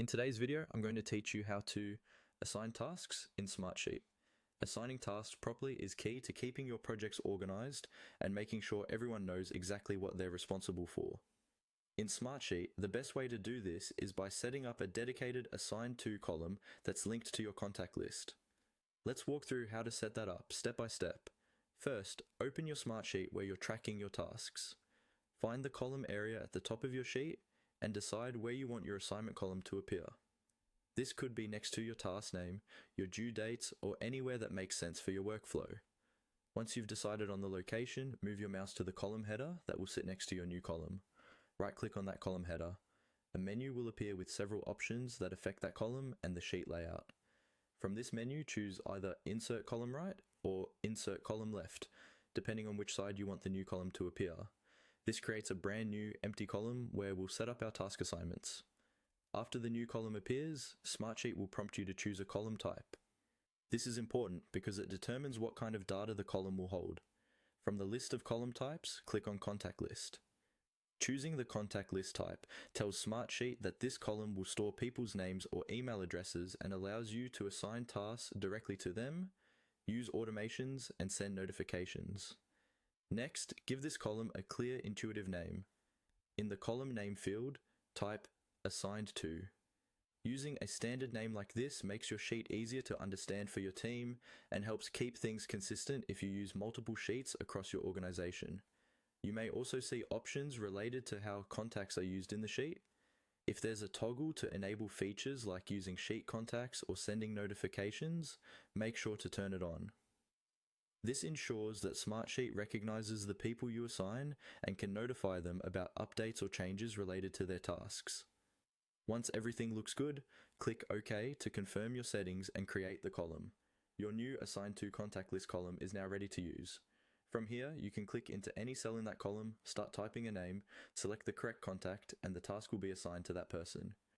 In today's video, I'm going to teach you how to assign tasks in Smartsheet. Assigning tasks properly is key to keeping your projects organized and making sure everyone knows exactly what they're responsible for. In Smartsheet, the best way to do this is by setting up a dedicated Assigned To column that's linked to your contact list. Let's walk through how to set that up step by step. First, open your Smartsheet where you're tracking your tasks. Find the column area at the top of your sheet and decide where you want your assignment column to appear. This could be next to your task name, your due dates, or anywhere that makes sense for your workflow. Once you've decided on the location, move your mouse to the column header that will sit next to your new column. Right-click on that column header. A menu will appear with several options that affect that column and the sheet layout. From this menu, choose either Insert Column Right or Insert Column Left, depending on which side you want the new column to appear. This creates a brand new empty column where we'll set up our task assignments. After the new column appears, Smartsheet will prompt you to choose a column type. This is important because it determines what kind of data the column will hold. From the list of column types, click on Contact List. Choosing the contact list type tells Smartsheet that this column will store people's names or email addresses and allows you to assign tasks directly to them, use automations, and send notifications. Next, give this column a clear, intuitive name. In the column name field, type Assigned To. Using a standard name like this makes your sheet easier to understand for your team and helps keep things consistent if you use multiple sheets across your organization. You may also see options related to how contacts are used in the sheet. If there's a toggle to enable features like using sheet contacts or sending notifications, make sure to turn it on. This ensures that Smartsheet recognizes the people you assign and can notify them about updates or changes related to their tasks. Once everything looks good, click OK to confirm your settings and create the column. Your new Assigned To contact list column is now ready to use. From here, you can click into any cell in that column, start typing a name, select the correct contact, and the task will be assigned to that person.